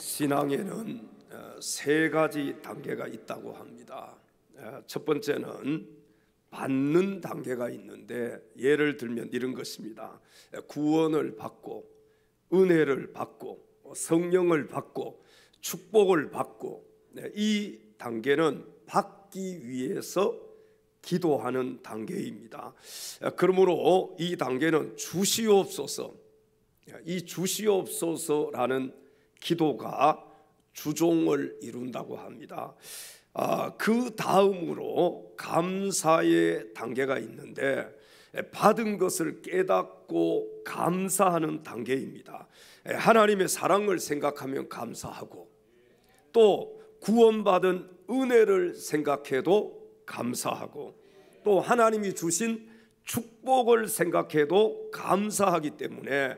신앙에는 세 가지 단계가 있다고 합니다. 첫 번째는 받는 단계가 있는데, 예를 들면 이런 것입니다. 구원을 받고 은혜를 받고 성령을 받고 축복을 받고, 이 단계는 받기 위해서 기도하는 단계입니다. 그러므로 이 단계는 주시옵소서, 이 주시옵소서라는 기도가 주종을 이룬다고 합니다. 그 다음으로 감사의 단계가 있는데, 받은 것을 깨닫고 감사하는 단계입니다. 하나님의 사랑을 생각하면 감사하고, 또 구원받은 은혜를 생각해도 감사하고, 또 하나님이 주신 축복을 생각해도 감사하기 때문에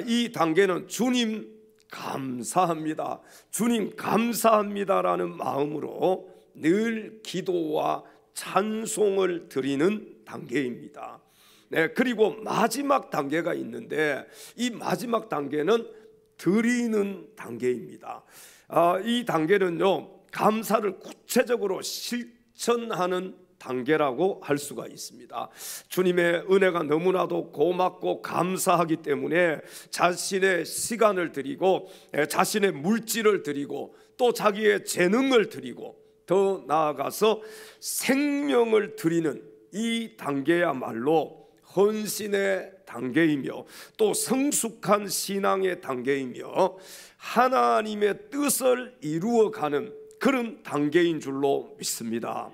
이 단계는 주님 감사합니다, 주님 감사합니다라는 마음으로 늘 기도와 찬송을 드리는 단계입니다. 그리고 마지막 단계가 있는데, 이 마지막 단계는 드리는 단계입니다. 이 단계는요, 감사를 구체적으로 실천하는 단계라고 할 수가 있습니다. 주님의 은혜가 너무나도 고맙고 감사하기 때문에 자신의 시간을 드리고, 자신의 물질을 드리고, 또 자기의 재능을 드리고, 더 나아가서 생명을 드리는 이 단계야말로 헌신의 단계이며, 또 성숙한 신앙의 단계이며, 하나님의 뜻을 이루어가는 그런 단계인 줄로 믿습니다.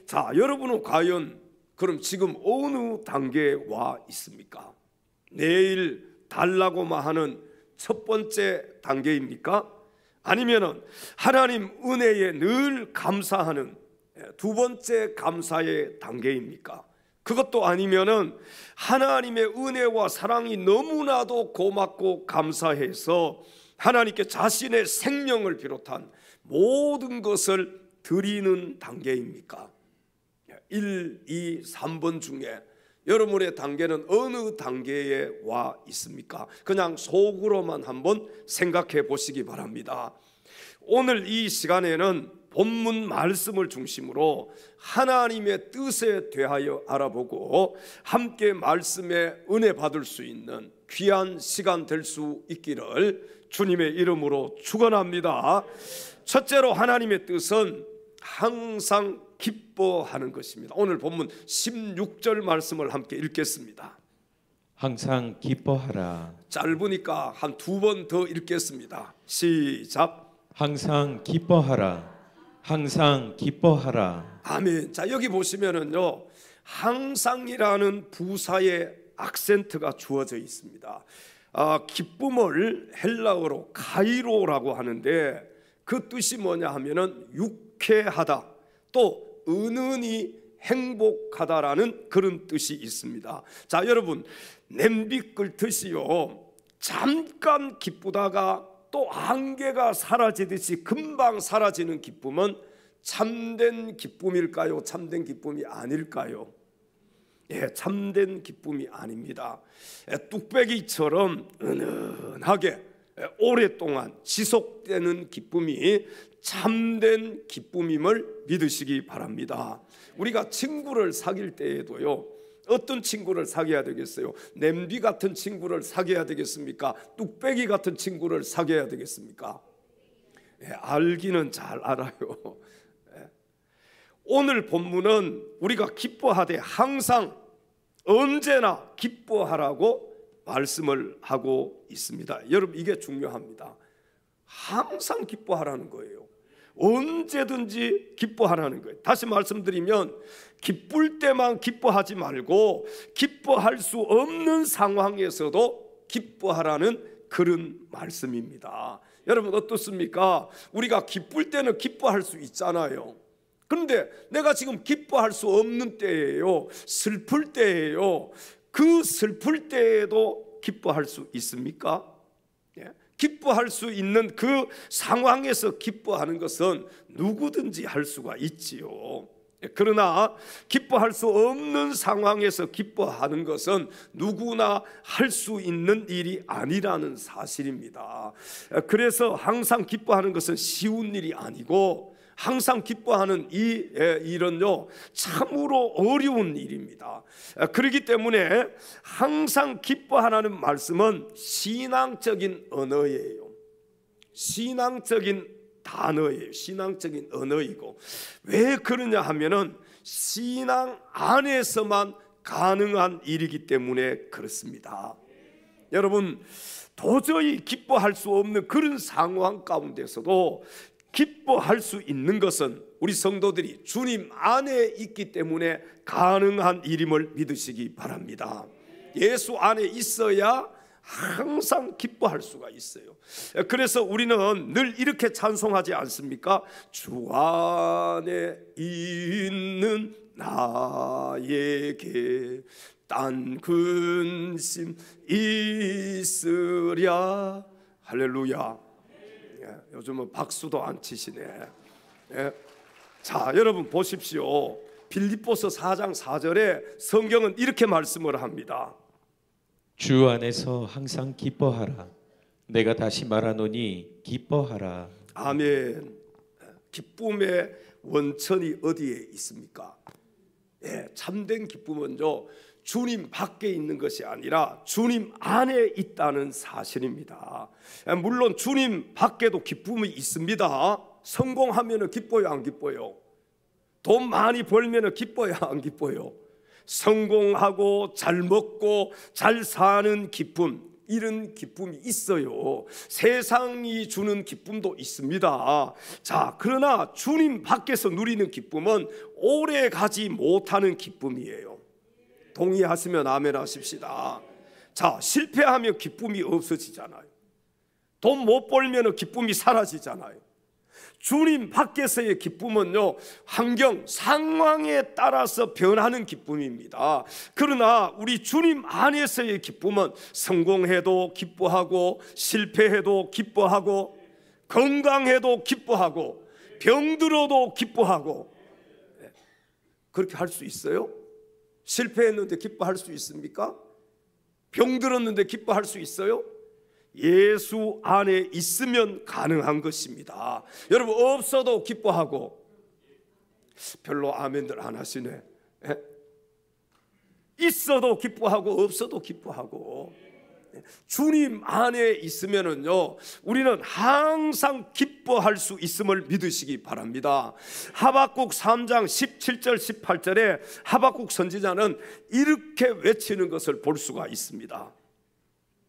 자, 여러분은 과연 그럼 지금 어느 단계에 와 있습니까? 내일 달라고만 하는 첫 번째 단계입니까? 아니면은 하나님 은혜에 늘 감사하는 두 번째 감사의 단계입니까? 그것도 아니면은 하나님의 은혜와 사랑이 너무나도 고맙고 감사해서 하나님께 자신의 생명을 비롯한 모든 것을 드리는 단계입니까? 1, 2, 3번 중에 여러분의 단계는 어느 단계에 와 있습니까? 그냥 속으로만 한번 생각해 보시기 바랍니다. 오늘 이 시간에는 본문 말씀을 중심으로 하나님의 뜻에 대하여 알아보고, 함께 말씀에 은혜 받을 수 있는 귀한 시간 될 수 있기를 주님의 이름으로 축원합니다. 첫째로, 하나님의 뜻은 항상 기뻐하는 것입니다. 오늘 본문 16절 말씀을 함께 읽겠습니다. 항상 기뻐하라. 짧으니까 한 두 번 더 읽겠습니다. 시작. 항상 기뻐하라. 항상 기뻐하라. 아멘. 자, 여기 보시면은요, 항상이라는 부사의 악센트가 주어져 있습니다. 기쁨을 헬라어로 카이로라고 하는데, 그 뜻이 뭐냐 하면은 유쾌하다, 또 은은히 행복하다라는 그런 뜻이 있습니다. 자, 여러분, 냄비 끓듯이요, 잠깐 기쁘다가 또 안개가 사라지듯이 금방 사라지는 기쁨은 참된 기쁨일까요? 참된 기쁨이 아닐까요? 참된 기쁨이 아닙니다. 뚝배기처럼 은은하게 오랫동안 지속되는 기쁨이 참된 기쁨임을 믿으시기 바랍니다. 우리가 친구를 사귈 때에도요, 어떤 친구를 사귀어야 되겠어요? 냄비 같은 친구를 사귀어야 되겠습니까? 뚝배기 같은 친구를 사귀어야 되겠습니까? 알기는 잘 알아요. 오늘 본문은 우리가 기뻐하되 항상 언제나 기뻐하라고 말씀을 하고 있습니다. 여러분, 이게 중요합니다. 항상 기뻐하라는 거예요. 언제든지 기뻐하라는 거예요. 다시 말씀드리면, 기쁠 때만 기뻐하지 말고 기뻐할 수 없는 상황에서도 기뻐하라는 그런 말씀입니다. 여러분, 어떻습니까? 우리가 기쁠 때는 기뻐할 수 있잖아요. 그런데 내가 지금 기뻐할 수 없는 때예요, 슬플 때예요. 그 슬플 때에도 기뻐할 수 있습니까? 기뻐할 수 있는 그 상황에서 기뻐하는 것은 누구든지 할 수가 있지요. 그러나 기뻐할 수 없는 상황에서 기뻐하는 것은 누구나 할 수 있는 일이 아니라는 사실입니다. 그래서 항상 기뻐하는 것은 쉬운 일이 아니고 항상 기뻐하는 이 일은요 참으로 어려운 일입니다. 그렇기 때문에 항상 기뻐하라는 말씀은 신앙적인 언어예요. 신앙적인 단어예요. 신앙적인 언어이고, 왜 그러냐 하면은 신앙 안에서만 가능한 일이기 때문에 그렇습니다. 여러분, 도저히 기뻐할 수 없는 그런 상황 가운데서도 기뻐할 수 있는 것은 우리 성도들이 주님 안에 있기 때문에 가능한 일임을 믿으시기 바랍니다. 예수 안에 있어야 항상 기뻐할 수가 있어요. 그래서 우리는 늘 이렇게 찬송하지 않습니까? 주 안에 있는 나에게 딴 근심 있으랴. 할렐루야. 요즘은 박수도 안 치시네. 자, 여러분 보십시오. 빌립보서 4장 4절에 성경은 이렇게 말씀을 합니다. 주 안에서 항상 기뻐하라. 내가 다시 말하노니 기뻐하라. 아멘. 기쁨의 원천이 어디에 있습니까? 참된 기쁨은요 주님 밖에 있는 것이 아니라 주님 안에 있다는 사실입니다. 물론 주님 밖에도 기쁨이 있습니다. 성공하면 기뻐요, 안 기뻐요? 돈 많이 벌면 기뻐요, 안 기뻐요? 성공하고 잘 먹고 잘 사는 기쁨, 이런 기쁨이 있어요. 세상이 주는 기쁨도 있습니다. 자, 그러나 주님 밖에서 누리는 기쁨은 오래 가지 못하는 기쁨이에요. 동의하시면 아멘 하십시다. 자, 실패하면 기쁨이 없어지잖아요. 돈 못 벌면 기쁨이 사라지잖아요. 주님 밖에서의 기쁨은요 환경, 상황에 따라서 변하는 기쁨입니다. 그러나 우리 주님 안에서의 기쁨은 성공해도 기뻐하고, 실패해도 기뻐하고, 건강해도 기뻐하고, 병들어도 기뻐하고. 그렇게 할 수 있어요? 실패했는데 기뻐할 수 있습니까? 병들었는데 기뻐할 수 있어요? 예수 안에 있으면 가능한 것입니다. 여러분, 없어도 기뻐하고. 별로 아멘들 안 하시네. 있어도 기뻐하고 없어도 기뻐하고. 주님 안에 있으면은요 우리는 항상 기뻐할 수 있음을 믿으시기 바랍니다. 하박국 3장 17절 18절에 하박국 선지자는 이렇게 외치는 것을 볼 수가 있습니다.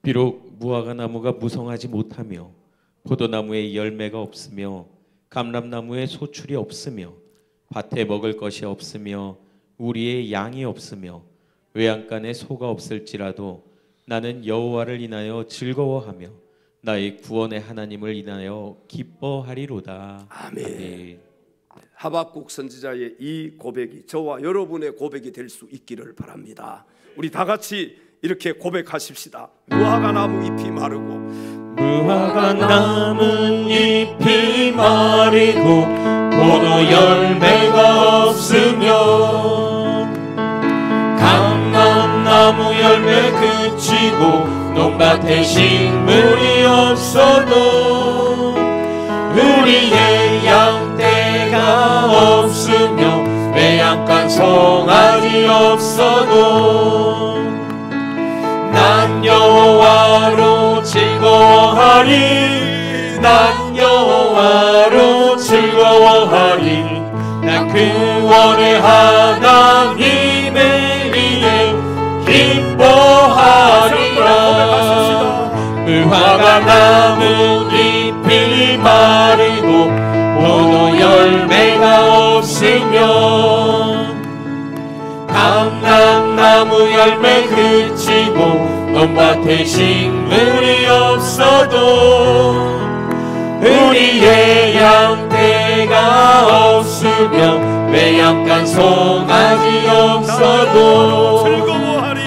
비록 무화과 나무가 무성하지 못하며 포도나무에 열매가 없으며 감람나무에 소출이 없으며 밭에 먹을 것이 없으며 우리의 양이 없으며 외양간에 소가 없을지라도 나는 여호와를 인하여 즐거워하며 나의 구원의 하나님을 인하여 기뻐하리로다. 아멘. 아멘. 하박국 선지자의 이 고백이 저와 여러분의 고백이 될 수 있기를 바랍니다. 우리 다 같이 이렇게 고백하십시다. 무화과 나무 잎이 마르고, 무화과 나무 잎이 마르고 포도 열매가 없으며 감람나무 열매 그치고 논밭에 식물이 없어도 우리의 양떼가 없으며 외양간 송아지 없어도 난 여호와로 즐거워하리. 난 여호와로 즐거워하리. 난 구원의 하나님의 일에 기뻐하리라. 무화과 나무 잎이 마르고 포도 열매가 없으며 감람나무 열매 그치고 논밭에 식물이 없어도 우리의 양떼가 없으며 외양간 송아지 없어도 즐거워하리.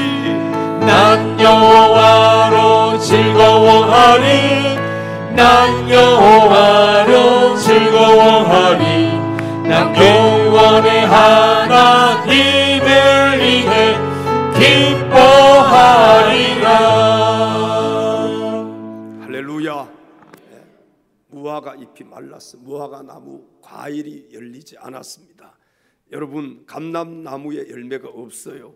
난 여호와로 즐거워하리. 난 여호와로 즐거워하리. 난 구원의 무화과 잎이 말랐어. 무화과 나무 과일이 열리지 않았습니다. 여러분, 감람나무에 열매가 없어요.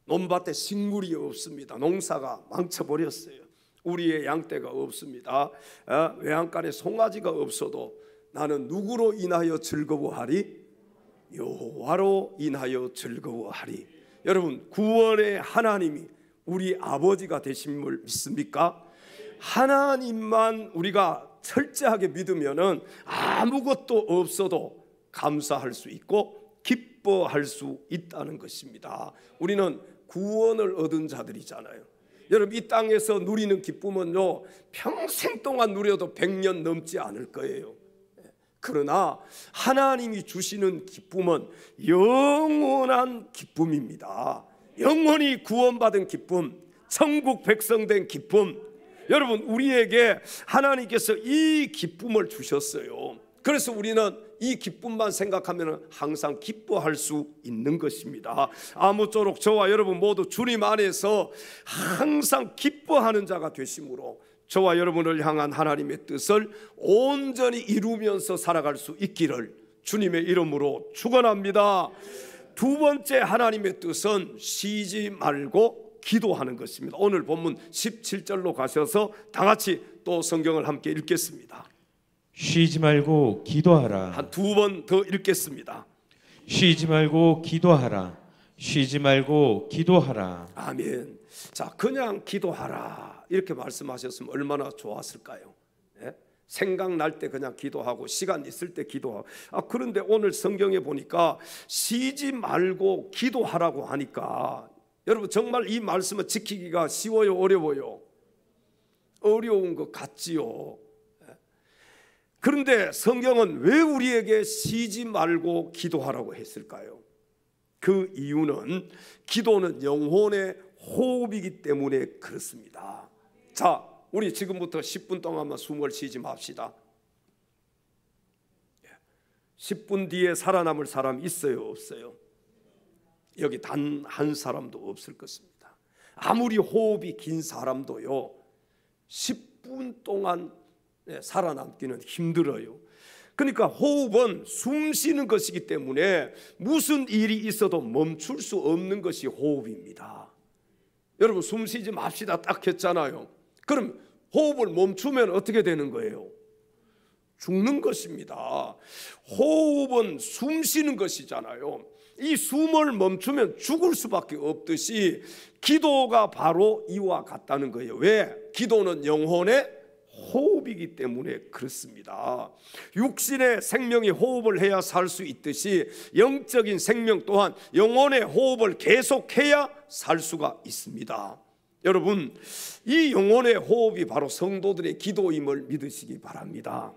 논밭에 식물이 없습니다. 농사가 망쳐버렸어요. 우리의 양떼가 없습니다. 외양간에 송아지가 없어도 나는 누구로 인하여 즐거워하리? 여호와로 인하여 즐거워하리. 여러분, 구원의 하나님이 우리 아버지가 되심을 믿습니까? 하나님만 우리가 철저하게 믿으면은 아무것도 없어도 감사할 수 있고 기뻐할 수 있다는 것입니다. 우리는 구원을 얻은 자들이잖아요. 여러분, 이 땅에서 누리는 기쁨은요, 평생 동안 누려도 100년 넘지 않을 거예요. 그러나 하나님이 주시는 기쁨은 영원한 기쁨입니다. 영원히 구원받은 기쁨, 천국 백성된 기쁨. 여러분, 우리에게 하나님께서 이 기쁨을 주셨어요. 그래서 우리는 이 기쁨만 생각하면 항상 기뻐할 수 있는 것입니다. 아무쪼록 저와 여러분 모두 주님 안에서 항상 기뻐하는 자가 되심으로 저와 여러분을 향한 하나님의 뜻을 온전히 이루면서 살아갈 수 있기를 주님의 이름으로 축원합니다. 두 번째 하나님의 뜻은 쉬지 말고 기도하는 것입니다. 오늘 본문 17절로 가셔서 다 같이 또 성경을 함께 읽겠습니다. 쉬지 말고 기도하라. 한 두 번 더 읽겠습니다. 쉬지 말고 기도하라. 쉬지 말고 기도하라. 아멘. 자, 그냥 기도하라 이렇게 말씀하셨으면 얼마나 좋았을까요? 예? 생각날 때 그냥 기도하고 시간 있을 때 기도하고. 그런데 오늘 성경에 보니까 쉬지 말고 기도하라고 하니까 여러분, 정말 이 말씀을 지키기가 쉬워요, 어려워요? 어려운 것 같지요. 그런데 성경은 왜 우리에게 쉬지 말고 기도하라고 했을까요? 그 이유는 기도는 영혼의 호흡이기 때문에 그렇습니다. 자, 우리 지금부터 10분 동안만 숨을 쉬지 맙시다. 10분 뒤에 살아남을 사람 있어요, 없어요? 여기 단 한 사람도 없을 것입니다. 아무리 호흡이 긴 사람도요 10분 동안 살아남기는 힘들어요. 그러니까 호흡은 숨 쉬는 것이기 때문에 무슨 일이 있어도 멈출 수 없는 것이 호흡입니다. 여러분, 숨 쉬지 맙시다 딱 했잖아요. 그럼 호흡을 멈추면 어떻게 되는 거예요? 죽는 것입니다. 호흡은 숨 쉬는 것이잖아요. 이 숨을 멈추면 죽을 수밖에 없듯이 기도가 바로 이와 같다는 거예요. 왜? 기도는 영혼의 호흡이기 때문에 그렇습니다. 육신의 생명이 호흡을 해야 살 수 있듯이 영적인 생명 또한 영혼의 호흡을 계속해야 살 수가 있습니다. 여러분, 이 영혼의 호흡이 바로 성도들의 기도임을 믿으시기 바랍니다.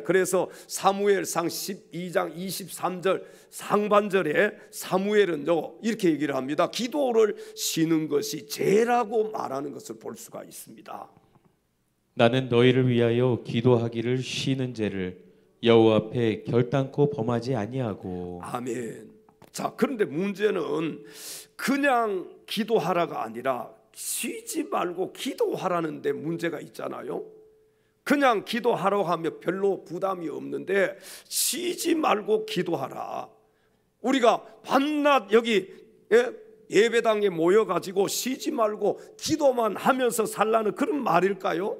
그래서 사무엘상 12장 23절 상반절에 사무엘은요 이렇게 얘기를 합니다. 기도를 쉬는 것이 죄라고 말하는 것을 볼 수가 있습니다. 나는 너희를 위하여 기도하기를 쉬는 죄를 여호와 앞에 결단코 범하지 아니하고. 아멘. 자, 그런데 문제는 그냥 기도하라가 아니라 쉬지 말고 기도하라는 데 문제가 있잖아요. 그냥 기도하라고 하면 별로 부담이 없는데 쉬지 말고 기도하라. 우리가 밤낮 여기 예배당에 모여가지고 쉬지 말고 기도만 하면서 살라는 그런 말일까요?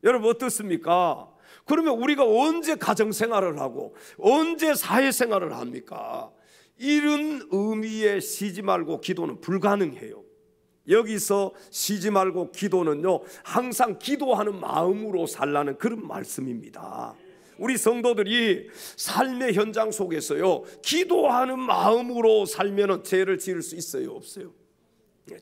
여러분, 어떻습니까? 그러면 우리가 언제 가정생활을 하고 언제 사회생활을 합니까? 이런 의미의 쉬지 말고 기도는 불가능해요. 여기서 쉬지 말고 기도는요 항상 기도하는 마음으로 살라는 그런 말씀입니다. 우리 성도들이 삶의 현장 속에서요 기도하는 마음으로 살면 죄를 지을 수 있어요, 없어요?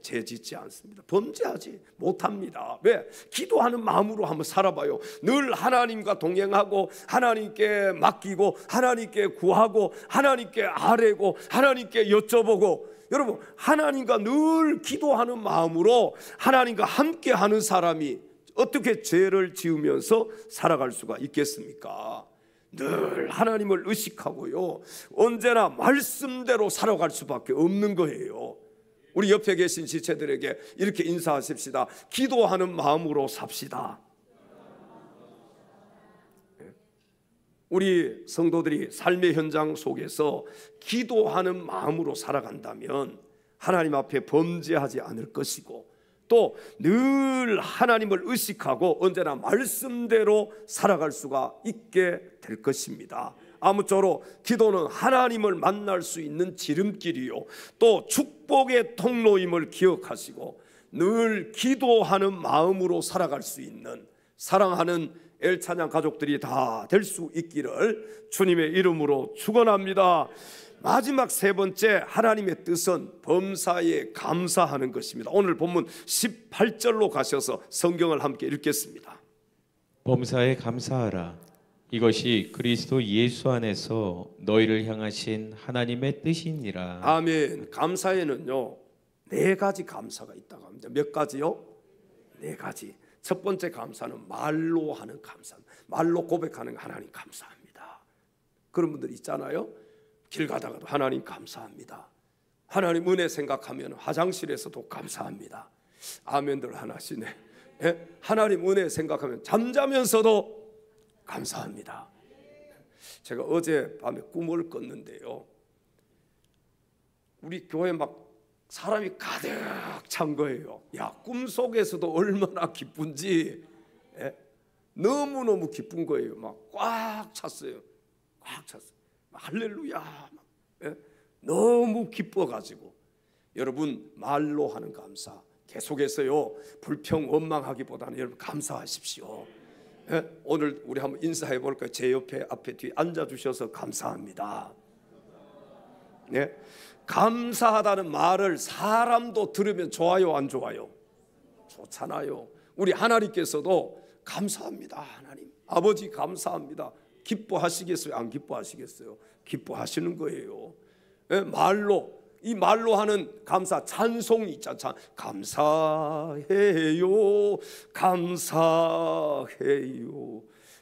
죄 짓지 않습니다. 범죄하지 못합니다. 왜? 기도하는 마음으로 한번 살아봐요. 늘 하나님과 동행하고 하나님께 맡기고 하나님께 구하고 하나님께 아뢰고 하나님께 여쭤보고. 여러분, 하나님과 늘 기도하는 마음으로 하나님과 함께하는 사람이 어떻게 죄를 지으면서 살아갈 수가 있겠습니까? 늘 하나님을 의식하고요 언제나 말씀대로 살아갈 수밖에 없는 거예요. 우리 옆에 계신 지체들에게 이렇게 인사하십시다. 기도하는 마음으로 삽시다. 우리 성도들이 삶의 현장 속에서 기도하는 마음으로 살아간다면 하나님 앞에 범죄하지 않을 것이고, 또 늘 하나님을 의식하고 언제나 말씀대로 살아갈 수가 있게 될 것입니다. 아무쪼록 기도는 하나님을 만날 수 있는 지름길이요, 또 축복의 통로임을 기억하시고 늘 기도하는 마음으로 살아갈 수 있는 사랑하는 엘찬양 가족들이 다 될 수 있기를 주님의 이름으로 축원합니다. 마지막 세 번째, 하나님의 뜻은 범사에 감사하는 것입니다. 오늘 본문 18절로 가셔서 성경을 함께 읽겠습니다. 범사에 감사하라. 이것이 그리스도 예수 안에서 너희를 향하신 하나님의 뜻이니라. 아멘. 감사에는요, 네 가지 감사가 있다고 합니다. 몇 가지요? 네 가지. 첫 번째 감사는 말로 하는 감사, 말로 고백하는 하나님 감사합니다. 그런 분들 있잖아요. 길 가다가도 하나님 감사합니다. 하나님 은혜 생각하면 화장실에서도 감사합니다. 아멘들 하나시네. 예? 하나님 은혜 생각하면 잠자면서도 감사합니다. 제가 어젯밤에 꿈을 꿨는데요, 우리 교회 막 사람이 가득 찬 거예요. 야, 꿈속에서도 얼마나 기쁜지, 예? 너무너무 기쁜 거예요. 막 꽉 찼어요. 꽉 찼어요. 할렐루야. 예? 너무 기뻐가지고. 여러분, 말로 하는 감사 계속해서요, 불평 원망하기보다는 여러분 감사하십시오. 예? 오늘 우리 한번 인사해 볼까요? 제 옆에 앞에 뒤에 앉아 주셔서 감사합니다. 예? 감사하다는 말을 사람도 들으면 좋아요, 안 좋아요? 좋잖아요. 우리 하나님께서도 감사합니다. 하나님 아버지 감사합니다. 기뻐하시겠어요? 안 기뻐하시겠어요? 기뻐하시는 거예요. 예? 말로, 이 말로 하는 감사, 찬송이 있잖아. 감사해요, 감사해요,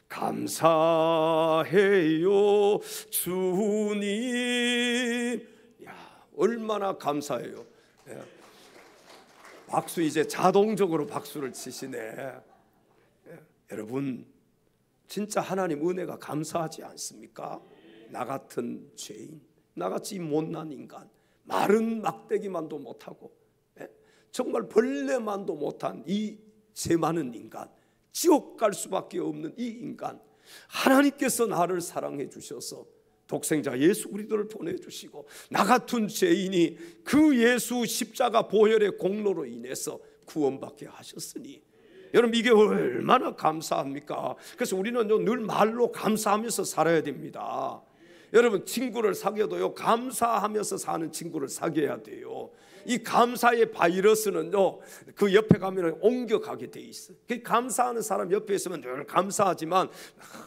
감사해요 주님. 얼마나 감사해요. 예. 박수, 이제 자동적으로 박수를 치시네. 예. 여러분, 진짜 하나님 은혜가 감사하지 않습니까? 나 같은 죄인, 나같이 못난 인간, 마른 막대기만도 못하고, 예? 정말 벌레만도 못한 이 죄 많은 인간, 지옥 갈 수밖에 없는 이 인간, 하나님께서 나를 사랑해 주셔서 독생자 예수 그리스도를 보내주시고 나 같은 죄인이 그 예수 십자가 보혈의 공로로 인해서 구원받게 하셨으니, 여러분 이게 얼마나 감사합니까? 그래서 우리는요, 늘 말로 감사하면서 살아야 됩니다. 여러분, 친구를 사귀어도요, 감사하면서 사는 친구를 사귀어야 돼요. 이 감사의 바이러스는요, 그 옆에 가면 옮겨가게 돼 있어요. 감사하는 사람 옆에 있으면 늘 감사하지만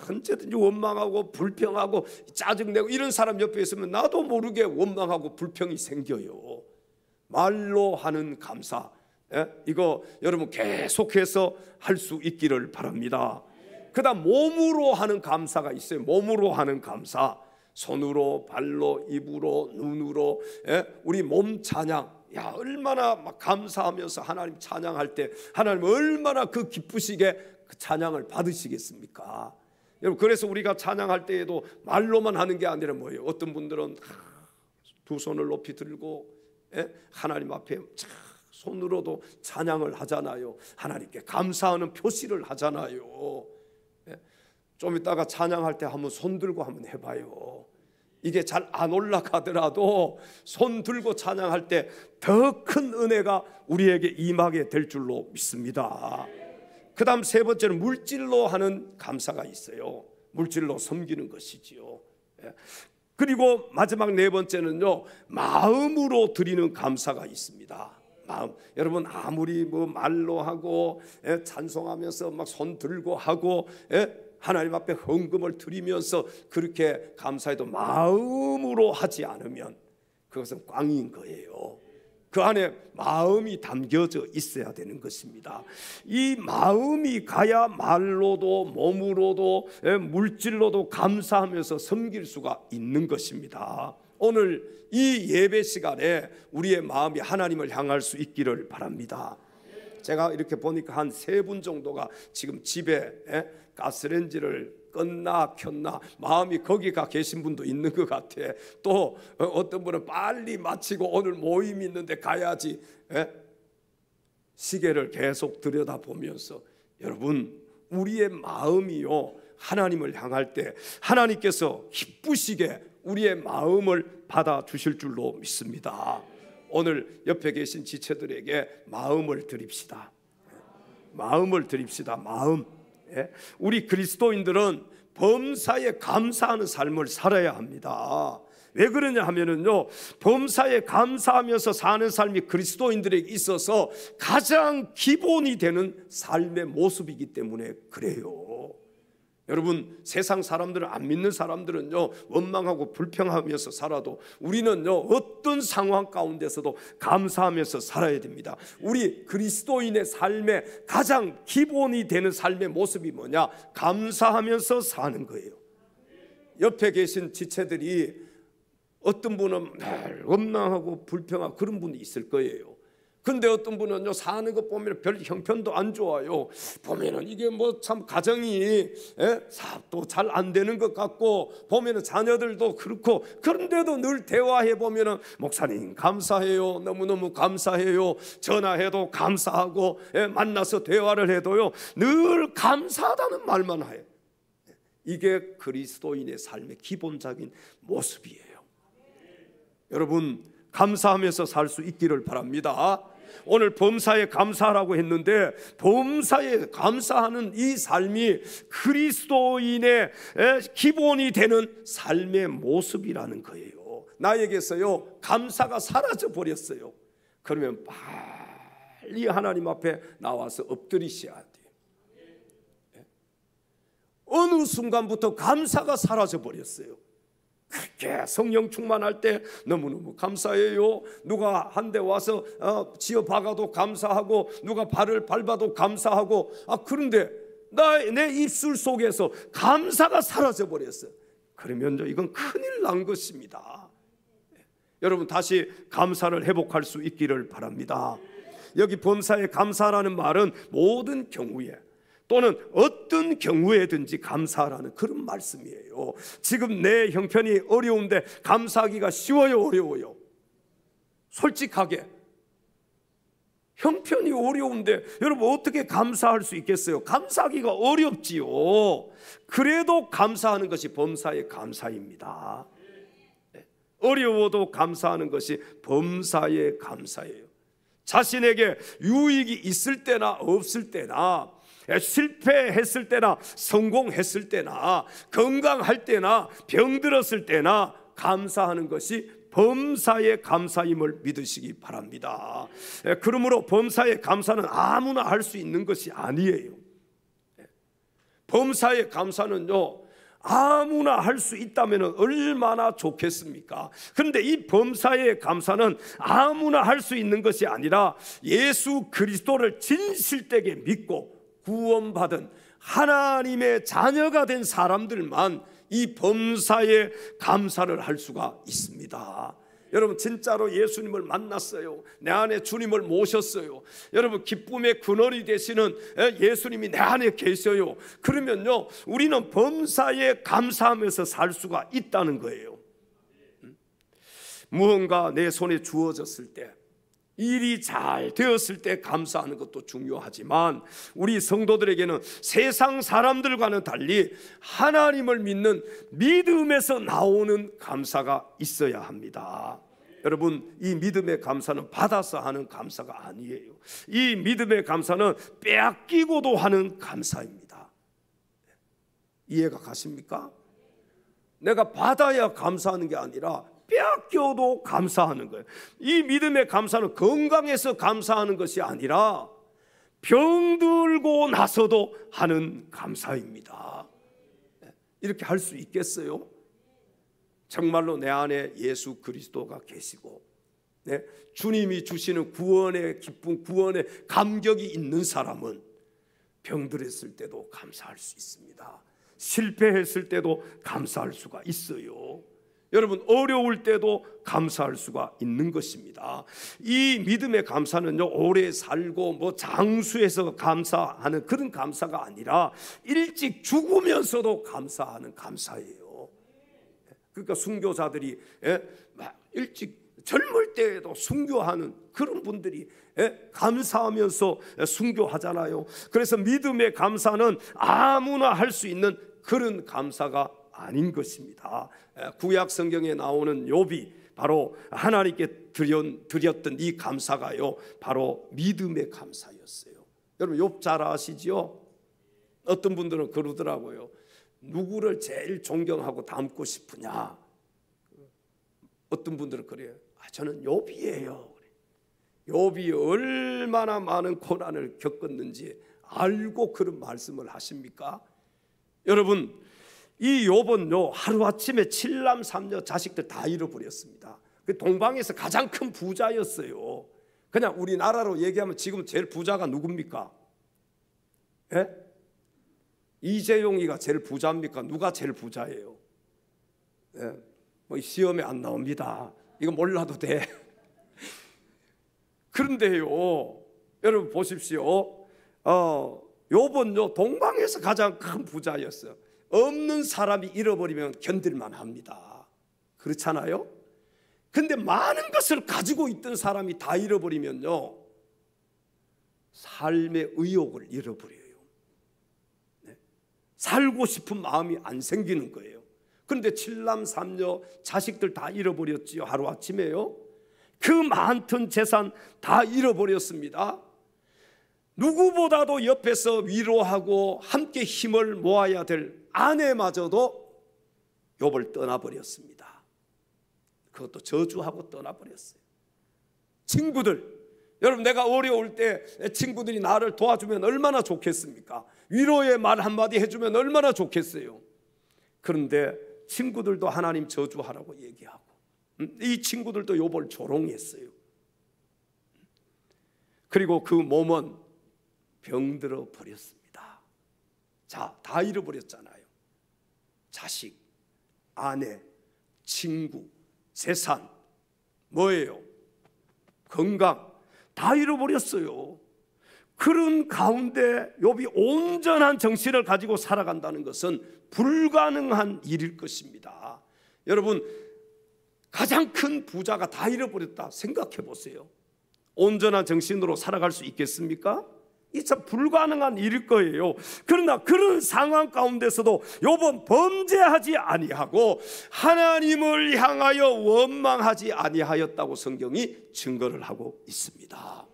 언제든지 원망하고 불평하고 짜증내고 이런 사람 옆에 있으면 나도 모르게 원망하고 불평이 생겨요. 말로 하는 감사, 예? 이거 여러분 계속해서 할 수 있기를 바랍니다. 그 다음 몸으로 하는 감사가 있어요. 몸으로 하는 감사, 손으로, 발로, 입으로, 눈으로, 예? 우리 몸 찬양. 야, 얼마나 막 감사하면서 하나님 찬양할 때 하나님 얼마나 그 기쁘시게 그 찬양을 받으시겠습니까? 여러분, 그래서 우리가 찬양할 때에도 말로만 하는 게 아니라 뭐예요? 어떤 분들은 두 손을 높이 들고, 예? 하나님 앞에 손으로도 찬양을 하잖아요. 하나님께 감사하는 표시를 하잖아요. 예? 좀 이따가 찬양할 때 한번 손 들고 한번 해봐요. 이게 잘 안 올라가더라도 손 들고 찬양할 때 더 큰 은혜가 우리에게 임하게 될 줄로 믿습니다. 그 다음 세 번째는 물질로 하는 감사가 있어요. 물질로 섬기는 것이지요. 그리고 마지막 네 번째는요, 마음으로 드리는 감사가 있습니다. 마음. 여러분, 아무리 뭐 말로 하고 찬송하면서 막 손 들고 하고 하나님 앞에 헌금을 드리면서 그렇게 감사해도 마음으로 하지 않으면 그것은 꽝인 거예요. 그 안에 마음이 담겨져 있어야 되는 것입니다. 이 마음이 가야 말로도 몸으로도 물질로도 감사하면서 섬길 수가 있는 것입니다. 오늘 이 예배 시간에 우리의 마음이 하나님을 향할 수 있기를 바랍니다. 제가 이렇게 보니까 한 3분 정도가 지금 집에 가스레인지를 껐나 켰나 마음이 거기가 계신 분도 있는 것 같아. 또 어떤 분은 빨리 마치고 오늘 모임이 있는데 가야지. 시계를 계속 들여다보면서, 여러분, 우리의 마음이요, 하나님을 향할 때 하나님께서 기쁘시게 우리의 마음을 받아주실 줄로 믿습니다. 오늘 옆에 계신 지체들에게 마음을 드립시다. 마음을 드립시다. 마음. 우리 그리스도인들은 범사에 감사하는 삶을 살아야 합니다. 왜 그러냐 하면은요, 범사에 감사하면서 사는 삶이 그리스도인들에게 있어서 가장 기본이 되는 삶의 모습이기 때문에 그래요. 여러분, 세상 사람들은, 안 믿는 사람들은요, 원망하고 불평하면서 살아도 우리는요, 어떤 상황 가운데서도 감사하면서 살아야 됩니다. 우리 그리스도인의 삶의 가장 기본이 되는 삶의 모습이 뭐냐? 감사하면서 사는 거예요. 옆에 계신 지체들이 어떤 분은 원망하고 불평하고 그런 분이 있을 거예요. 근데 어떤 분은요, 사는 것 보면 별 형편도 안 좋아요. 보면은 이게 뭐 참 가정이 사업도 잘 안 되는 것 같고, 보면은 자녀들도 그렇고, 그런데도 늘 대화해 보면은 목사님 감사해요, 너무너무 감사해요, 전화해도 감사하고, 만나서 대화를 해도요 늘 감사하다는 말만 해요. 이게 그리스도인의 삶의 기본적인 모습이에요. 여러분, 감사하면서 살 수 있기를 바랍니다. 오늘 범사에 감사하라고 했는데, 범사에 감사하는 이 삶이 그리스도인의 기본이 되는 삶의 모습이라는 거예요. 나에게서요, 감사가 사라져 버렸어요. 그러면 빨리 하나님 앞에 나와서 엎드리셔야 돼요. 어느 순간부터 감사가 사라져 버렸어요. 그렇게 성령 충만할 때 너무너무 감사해요. 누가 한 대 와서 지어 박아도 감사하고, 누가 발을 밟아도 감사하고, 그런데 내 입술 속에서 감사가 사라져 버렸어요. 그러면 이건 큰일 난 것입니다. 여러분, 다시 감사를 회복할 수 있기를 바랍니다. 여기 범사에 감사라는 말은 모든 경우에 또는 어떤 경우에든지 감사하라는 그런 말씀이에요. 지금 내 형편이 어려운데 감사하기가 쉬워요, 어려워요? 솔직하게 형편이 어려운데 여러분 어떻게 감사할 수 있겠어요? 감사하기가 어렵지요. 그래도 감사하는 것이 범사의 감사입니다. 어려워도 감사하는 것이 범사의 감사예요. 자신에게 유익이 있을 때나 없을 때나, 실패했을 때나 성공했을 때나, 건강할 때나 병들었을 때나 감사하는 것이 범사의 감사임을 믿으시기 바랍니다. 그러므로 범사의 감사는 아무나 할 수 있는 것이 아니에요. 범사의 감사는요, 아무나 할 수 있다면 얼마나 좋겠습니까? 그런데 이 범사의 감사는 아무나 할 수 있는 것이 아니라 예수 그리스도를 진실되게 믿고 구원받은 하나님의 자녀가 된 사람들만 이 범사의 감사를 할 수가 있습니다. 여러분, 진짜로 예수님을 만났어요. 내 안에 주님을 모셨어요. 여러분, 기쁨의 근원이 되시는 예수님이 내 안에 계셔요. 그러면요, 우리는 범사에 감사하면서 살 수가 있다는 거예요. 무언가 내 손에 주어졌을 때, 일이 잘 되었을 때 감사하는 것도 중요하지만, 우리 성도들에게는 세상 사람들과는 달리 하나님을 믿는 믿음에서 나오는 감사가 있어야 합니다. 여러분, 이 믿음의 감사는 받아서 하는 감사가 아니에요. 이 믿음의 감사는 빼앗기고도 하는 감사입니다. 이해가 가십니까? 내가 받아야 감사하는 게 아니라 빼앗겨도 감사하는 거예요. 이 믿음의 감사는 건강해서 감사하는 것이 아니라 병들고 나서도 하는 감사입니다. 이렇게 할 수 있겠어요? 정말로 내 안에 예수 그리스도가 계시고, 주님이 주시는 구원의 기쁨, 구원의 감격이 있는 사람은 병들었을 때도 감사할 수 있습니다. 실패했을 때도 감사할 수가 있어요. 여러분 어려울 때도 감사할 수가 있는 것입니다. 이 믿음의 감사는요, 오래 살고 뭐 장수해서 감사하는 그런 감사가 아니라 일찍 죽으면서도 감사하는 감사예요. 그러니까 순교자들이 막 일찍 젊을 때에도 순교하는 그런 분들이 감사하면서 순교하잖아요. 그래서 믿음의 감사는 아무나 할 수 있는 그런 감사가 아닌 것입니다. 구약 성경에 나오는 욥이 바로 하나님께 드렸던 이 감사가요, 바로 믿음의 감사였어요. 여러분 욥 잘 아시지요? 어떤 분들은 그러더라고요. 누구를 제일 존경하고 닮고 싶으냐? 어떤 분들은 그래요. 저는 욥이에요. 욥이 얼마나 많은 고난을 겪었는지 알고 그런 말씀을 하십니까? 여러분, 이 욥은요, 하루아침에 7남 3녀 자식들 다 잃어버렸습니다. 그 동방에서 가장 큰 부자였어요. 그냥 우리나라로 얘기하면 지금 제일 부자가 누굽니까? 예? 이재용이가 제일 부자입니까? 누가 제일 부자예요? 예? 뭐 시험에 안 나옵니다. 이거 몰라도 돼. 그런데요, 여러분 보십시오. 욥은요, 동방에서 가장 큰 부자였어요. 없는 사람이 잃어버리면 견딜만 합니다. 그렇잖아요? 근데 많은 것을 가지고 있던 사람이 다 잃어버리면요, 삶의 의욕을 잃어버려요. 네? 살고 싶은 마음이 안 생기는 거예요. 그런데 7남 3녀 자식들 다 잃어버렸지요. 하루아침에요. 그 많던 재산 다 잃어버렸습니다. 누구보다도 옆에서 위로하고 함께 힘을 모아야 될 아내마저도 욥을 떠나버렸습니다. 그것도 저주하고 떠나버렸어요. 친구들, 여러분 내가 어려울 때 친구들이 나를 도와주면 얼마나 좋겠습니까? 위로의 말 한마디 해주면 얼마나 좋겠어요. 그런데 친구들도 하나님 저주하라고 얘기하고, 이 친구들도 욥을 조롱했어요. 그리고 그 몸은 병들어 버렸습니다. 자, 다 잃어버렸잖아요. 자식, 아내, 친구, 재산, 뭐예요? 건강 다 잃어버렸어요. 그런 가운데 욥이 온전한 정신을 가지고 살아간다는 것은 불가능한 일일 것입니다. 여러분, 가장 큰 부자가 다 잃어버렸다 생각해 보세요. 온전한 정신으로 살아갈 수 있겠습니까? 이 참 불가능한 일일 거예요. 그러나 그런 상황 가운데서도 욥은 범죄하지 아니하고 하나님을 향하여 원망하지 아니하였다고 성경이 증거를 하고 있습니다.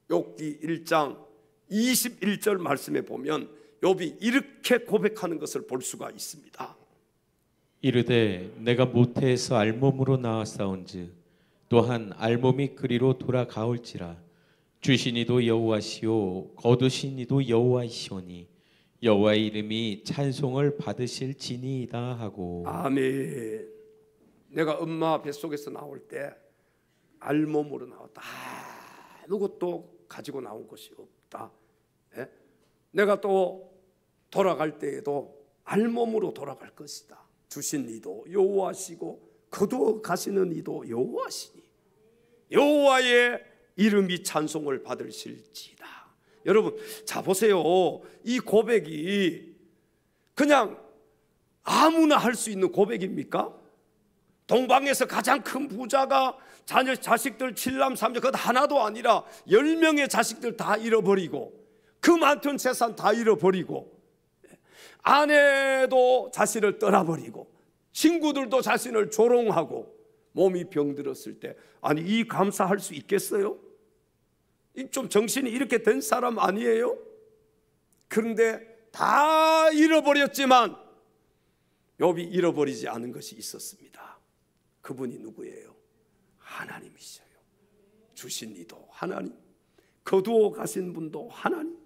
욥기 1장 21절 말씀에 보면 욥이 이렇게 고백하는 것을 볼 수가 있습니다. 이르되 내가 모태에서 알몸으로 나왔사온즉 또한 알몸이 그리로 돌아가올지라 주신 이도 여호와시오 거두신 이도 여호와이시오니 여호와의 이름이 찬송을 받으실지니이다 하고. 아멘. 내가 엄마 뱃속에서 나올 때 알몸으로 나왔다. 아무것도 가지고 나온 것이 없다. 예? 내가 또 돌아갈 때에도 알몸으로 돌아갈 것이다. 주신 이도 여호와시고 거두어 가시는 이도 여호와시니 여호와의 이름이 찬송을 받으실지다. 여러분, 자 보세요. 이 고백이 그냥 아무나 할 수 있는 고백입니까? 동방에서 가장 큰 부자가 자식들 7남 3녀 그것 하나도 아니라 10명의 자식들 다 잃어버리고 그 많던 재산 다 잃어버리고 아내도 자신을 떠나버리고 친구들도 자신을 조롱하고 몸이 병들었을 때, 아니 이 감사할 수 있겠어요? 좀 정신이 이렇게 된 사람 아니에요? 그런데 다 잃어버렸지만 욥이 잃어버리지 않은 것이 있었습니다. 그분이 누구예요? 하나님이셔요. 주신 이도 하나님, 거두어 가신 분도 하나님.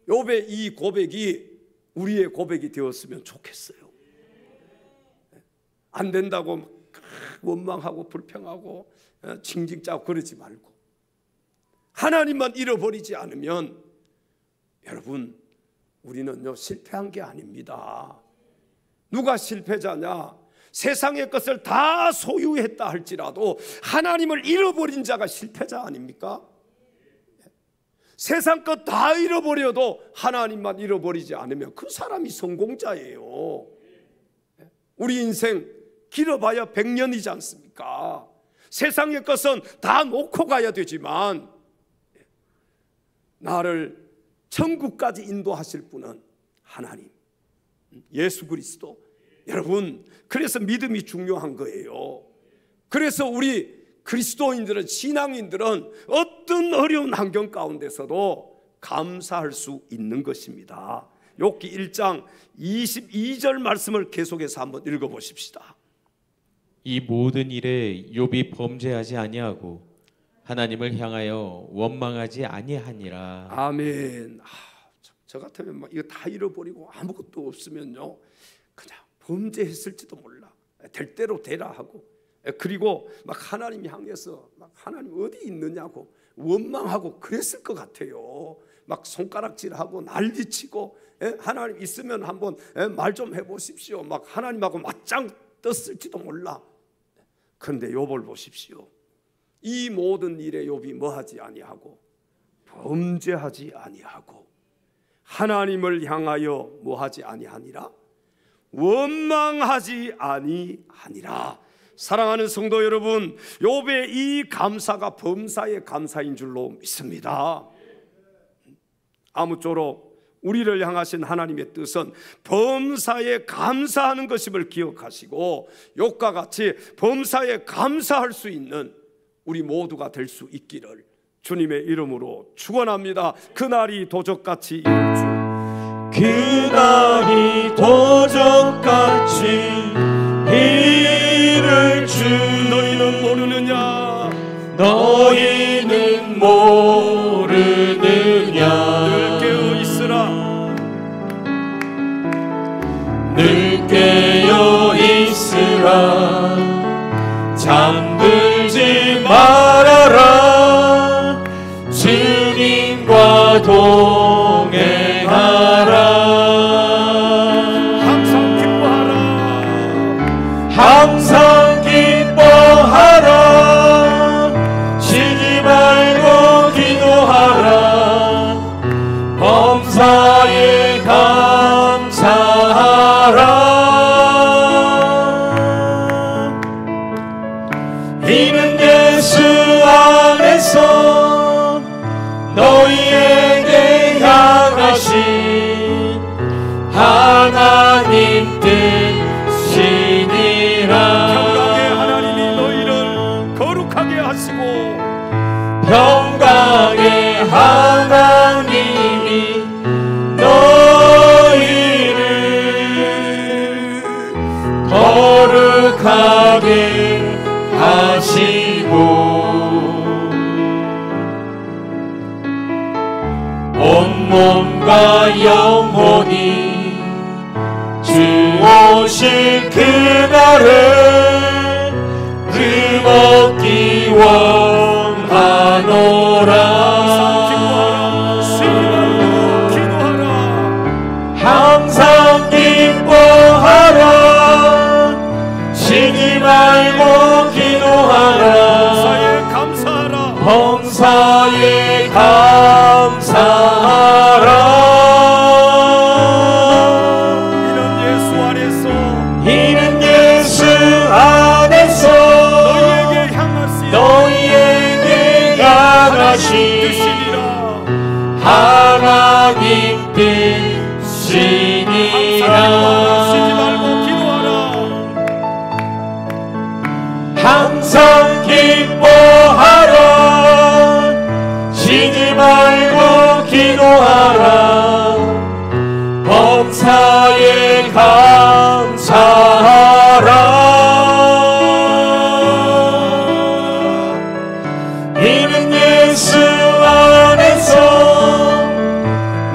욥의 이 고백이 우리의 고백이 되었으면 좋겠어요. 안 된다고 원망하고 불평하고 징징 짜고 그러지 말고 하나님만 잃어버리지 않으면 여러분, 우리는요 실패한 게 아닙니다. 누가 실패자냐? 세상의 것을 다 소유했다 할지라도 하나님을 잃어버린 자가 실패자 아닙니까? 세상 것 다 잃어버려도 하나님만 잃어버리지 않으면 그 사람이 성공자예요. 우리 인생 길어봐야 100년이지 않습니까? 세상의 것은 다 놓고 가야 되지만 나를 천국까지 인도하실 분은 하나님, 예수 그리스도. 여러분, 그래서 믿음이 중요한 거예요. 그래서 우리 그리스도인들은, 신앙인들은 어떤 어려운 환경 가운데서도 감사할 수 있는 것입니다. 욥기 1장 22절 말씀을 계속해서 한번 읽어보십시다. 이 모든 일에 욥이 범죄하지 아니하고 하나님을 향하여 원망하지 아니하니라. 아멘. 저 같으면 막 이거 다 잃어버리고 아무것도 없으면요, 그냥 범죄했을지도 몰라. 될 대로 되라 하고, 그리고 막 하나님 향해서 막 하나님 어디 있느냐고 원망하고 그랬을 것 같아요. 막 손가락질하고 난리치고, 하나님 있으면 한번 말 좀 해보십시오. 막 하나님하고 맞짱 떴을지도 몰라. 그런데 욥을 보십시오. 이 모든 일에 욥이 뭐하지 아니하고 범죄하지 아니하고 하나님을 향하여 뭐하지 아니하니라? 원망하지 아니하니라. 사랑하는 성도 여러분, 욥의 이 감사가 범사의 감사인 줄로 믿습니다. 아무쪼록 우리를 향하신 하나님의 뜻은 범사에 감사하는 것임을 기억하시고 욥과 같이 범사에 감사할 수 있는 우리 모두가 될 수 있기를 주님의 이름으로 축원합니다. 그날이 도적같이 이룰 줄, 그날이 도적같이 이룰 줄 너희는 모르느냐? 너희는 모르느냐? 늘 깨어 있으라. 늘 깨어 있으라. 잠들지 말아라. 주님과 동행하라. 항상 기뻐하라. 항상 기뻐하라. 쉬지 말고 기도하라. 범사에 감사하라. 이는 예수 안에서 너희에게 향하신 하나님 뜻이니라. 평강의 하나님이 너희를 거룩하게 하시고 평강의 하나님이 너희를 거룩하게 하시고 온몸과 영혼이 주 오실 그날을 흠없기 원하노라. 항상 기뻐하라. 쉬지 말고 기도하라. 범사에 감사하라. 이는 예수 안에서 너희에게 향하신 하나님 뜻이니라. 항상 기뻐하라. 쉬지 말고 기도하라. 범사에 감사하라. 이는 예수 안에서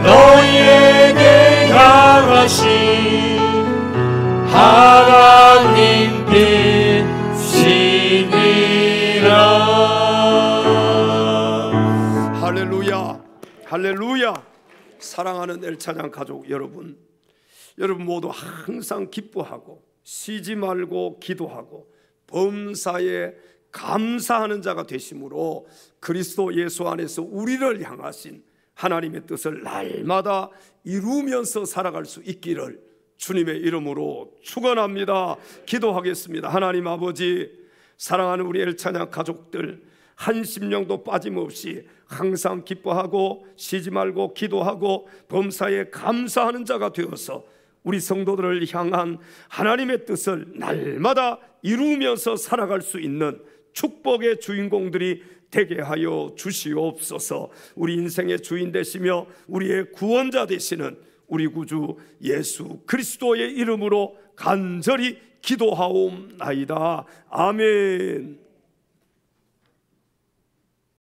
너희에게 향하신 하나님 뜻이니라. 할렐루야, 할렐루야. 사랑하는 엘찬양 가족 여러분, 여러분 모두 항상 기뻐하고 쉬지 말고 기도하고 범사에 감사하는 자가 되심으로 그리스도 예수 안에서 우리를 향하신 하나님의 뜻을 날마다 이루면서 살아갈 수 있기를 주님의 이름으로 축원합니다. 기도하겠습니다. 하나님 아버지, 사랑하는 우리 엘찬양 가족들 한 심령도 빠짐없이 항상 기뻐하고 쉬지 말고 기도하고 범사에 감사하는 자가 되어서 우리 성도들을 향한 하나님의 뜻을 날마다 이루면서 살아갈 수 있는 축복의 주인공들이 되게 하여 주시옵소서. 우리 인생의 주인 되시며 우리의 구원자 되시는 우리 구주 예수 그리스도의 이름으로 간절히 기도하옵나이다. 아멘.